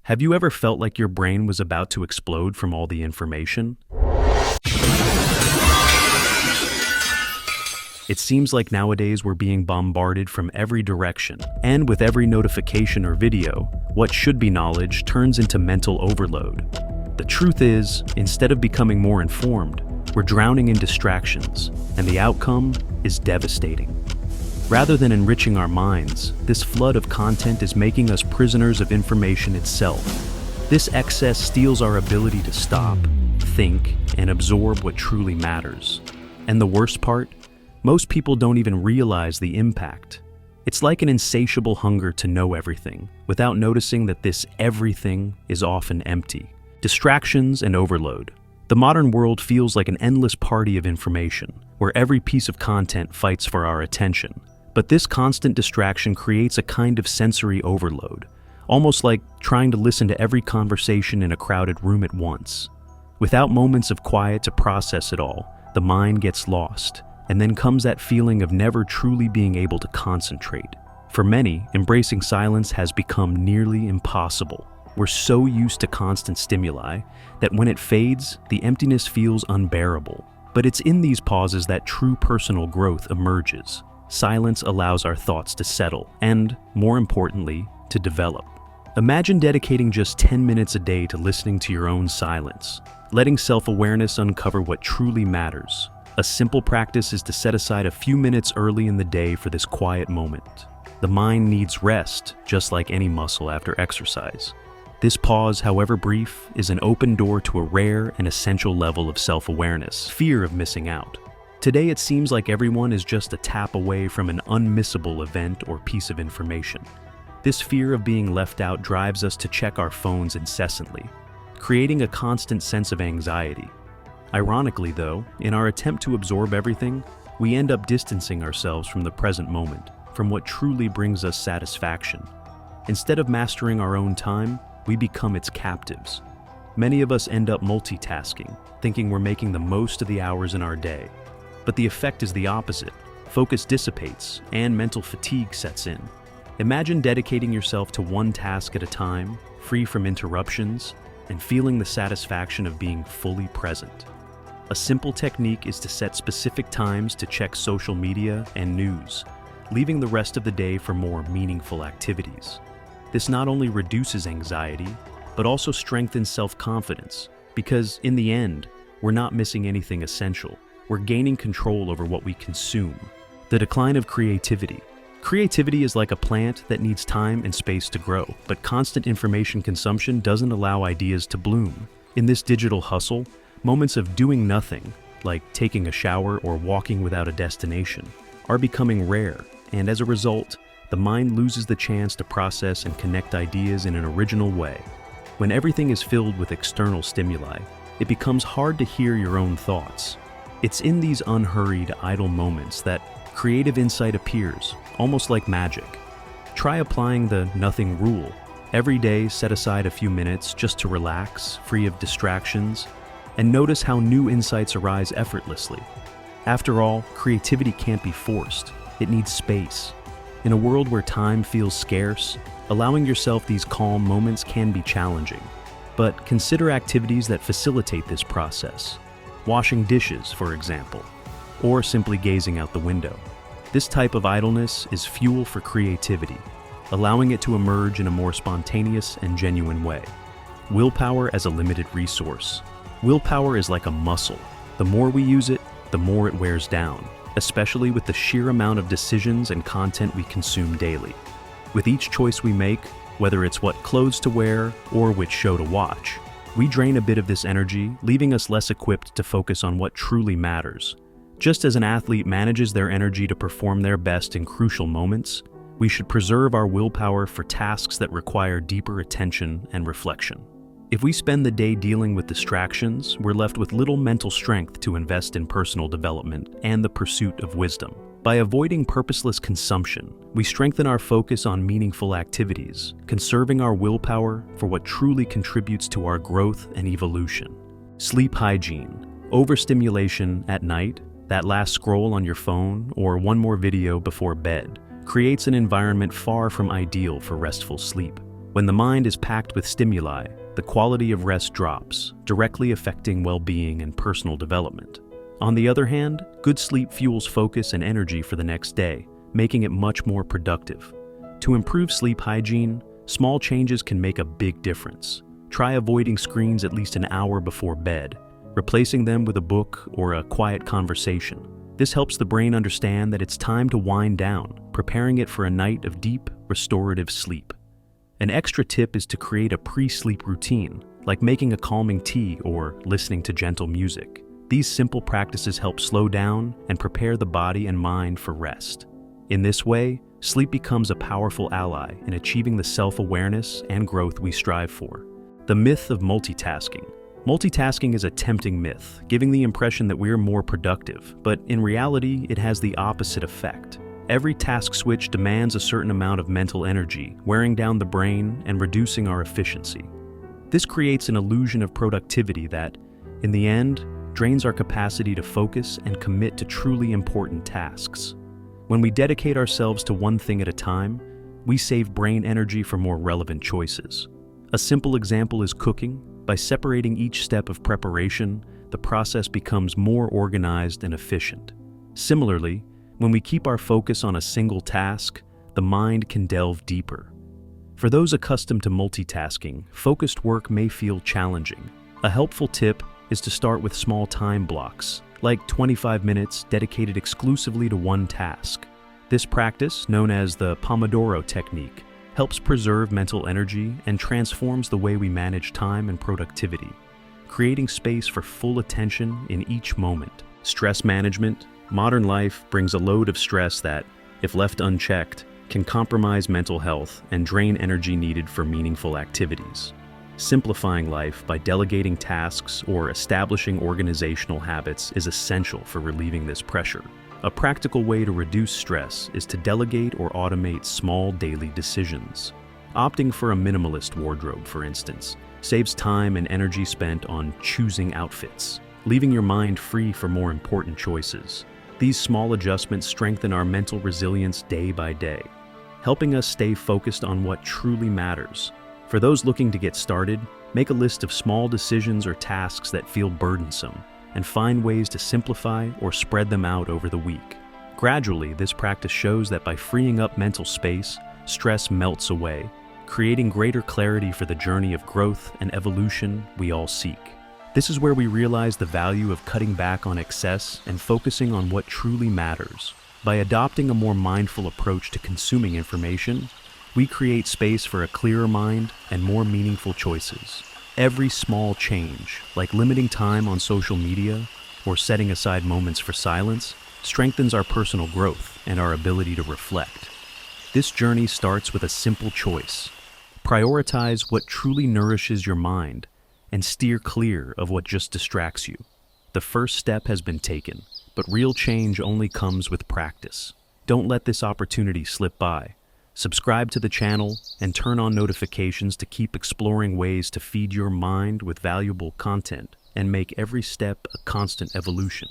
Have you ever felt like your brain was about to explode from all the information? It seems like nowadays we're being bombarded from every direction, and with every notification or video, what should be knowledge turns into mental overload. The truth is, instead of becoming more informed, we're drowning in distractions, and the outcome is devastating. Rather than enriching our minds, this flood of content is making us prisoners of information itself. This excess steals our ability to stop, think, and absorb what truly matters. And the worst part? Most people don't even realize the impact. It's like an insatiable hunger to know everything, without noticing that this everything is often empty. Distractions and overload. The modern world feels like an endless party of information, where every piece of content fights for our attention. But this constant distraction creates a kind of sensory overload, almost like trying to listen to every conversation in a crowded room at once. Without moments of quiet to process it all, the mind gets lost, and then comes that feeling of never truly being able to concentrate. For many, embracing silence has become nearly impossible. We're so used to constant stimuli that when it fades, the emptiness feels unbearable. But it's in these pauses that true personal growth emerges. Silence allows our thoughts to settle and, more importantly, to develop. Imagine dedicating just 10 minutes a day to listening to your own silence, letting self-awareness uncover what truly matters. A simple practice is to set aside a few minutes early in the day for this quiet moment. The mind needs rest, just like any muscle after exercise. This pause, however brief, is an open door to a rare and essential level of self-awareness, fear of missing out. Today it seems like everyone is just a tap away from an unmissable event or piece of information. This fear of being left out drives us to check our phones incessantly, creating a constant sense of anxiety. Ironically though, in our attempt to absorb everything, we end up distancing ourselves from the present moment, from what truly brings us satisfaction. Instead of mastering our own time, we become its captives. Many of us end up multitasking, thinking we're making the most of the hours in our day. But the effect is the opposite. Focus dissipates, and mental fatigue sets in. Imagine dedicating yourself to one task at a time, free from interruptions, and feeling the satisfaction of being fully present. A simple technique is to set specific times to check social media and news, leaving the rest of the day for more meaningful activities. This not only reduces anxiety, but also strengthens self-confidence, because in the end, we're not missing anything essential. We're gaining control over what we consume. The decline of creativity. Creativity is like a plant that needs time and space to grow, but constant information consumption doesn't allow ideas to bloom. In this digital hustle, moments of doing nothing, like taking a shower or walking without a destination, are becoming rare, and as a result, the mind loses the chance to process and connect ideas in an original way. When everything is filled with external stimuli, it becomes hard to hear your own thoughts. It's in these unhurried, idle moments that creative insight appears, almost like magic. Try applying the nothing rule. Every day, set aside a few minutes just to relax, free of distractions, and notice how new insights arise effortlessly. After all, creativity can't be forced. It needs space. In a world where time feels scarce, allowing yourself these calm moments can be challenging. But consider activities that facilitate this process. Washing dishes, for example, or simply gazing out the window. This type of idleness is fuel for creativity, allowing it to emerge in a more spontaneous and genuine way. Willpower as a limited resource. Willpower is like a muscle. The more we use it, the more it wears down, especially with the sheer amount of decisions and content we consume daily. With each choice we make, whether it's what clothes to wear or which show to watch, we drain a bit of this energy, leaving us less equipped to focus on what truly matters. Just as an athlete manages their energy to perform their best in crucial moments, we should preserve our willpower for tasks that require deeper attention and reflection. If we spend the day dealing with distractions, we're left with little mental strength to invest in personal development and the pursuit of wisdom. By avoiding purposeless consumption, we strengthen our focus on meaningful activities, conserving our willpower for what truly contributes to our growth and evolution. Sleep hygiene. Overstimulation at night, that last scroll on your phone, or one more video before bed, creates an environment far from ideal for restful sleep. When the mind is packed with stimuli, the quality of rest drops, directly affecting well-being and personal development. On the other hand, good sleep fuels focus and energy for the next day, making it much more productive. To improve sleep hygiene, small changes can make a big difference. Try avoiding screens at least an hour before bed, replacing them with a book or a quiet conversation. This helps the brain understand that it's time to wind down, preparing it for a night of deep, restorative sleep. An extra tip is to create a pre-sleep routine, like making a calming tea or listening to gentle music. These simple practices help slow down and prepare the body and mind for rest. In this way, sleep becomes a powerful ally in achieving the self-awareness and growth we strive for. The myth of multitasking. Multitasking is a tempting myth, giving the impression that we're more productive, but in reality, it has the opposite effect. Every task switch demands a certain amount of mental energy, wearing down the brain and reducing our efficiency. This creates an illusion of productivity that, in the end, drains our capacity to focus and commit to truly important tasks. When we dedicate ourselves to one thing at a time, we save brain energy for more relevant choices. A simple example is cooking. By separating each step of preparation, the process becomes more organized and efficient. Similarly, when we keep our focus on a single task, the mind can delve deeper. For those accustomed to multitasking, focused work may feel challenging. A helpful tip is to start with small time blocks, like 25 minutes dedicated exclusively to one task. This practice, known as the Pomodoro technique, helps preserve mental energy and transforms the way we manage time and productivity, creating space for full attention in each moment. Stress management. Modern life brings a load of stress that, if left unchecked, can compromise mental health and drain energy needed for meaningful activities. Simplifying life by delegating tasks or establishing organizational habits is essential for relieving this pressure. A practical way to reduce stress is to delegate or automate small daily decisions. Opting for a minimalist wardrobe, for instance, saves time and energy spent on choosing outfits, leaving your mind free for more important choices. These small adjustments strengthen our mental resilience day by day, helping us stay focused on what truly matters. For those looking to get started, make a list of small decisions or tasks that feel burdensome, and find ways to simplify or spread them out over the week. Gradually, this practice shows that by freeing up mental space, stress melts away, creating greater clarity for the journey of growth and evolution we all seek. This is where we realize the value of cutting back on excess and focusing on what truly matters. By adopting a more mindful approach to consuming information, we create space for a clearer mind and more meaningful choices. Every small change, like limiting time on social media or setting aside moments for silence, strengthens our personal growth and our ability to reflect. This journey starts with a simple choice. Prioritize what truly nourishes your mind and steer clear of what just distracts you. The first step has been taken, but real change only comes with practice. Don't let this opportunity slip by. Subscribe to the channel and turn on notifications to keep exploring ways to feed your mind with valuable content and make every step a constant evolution.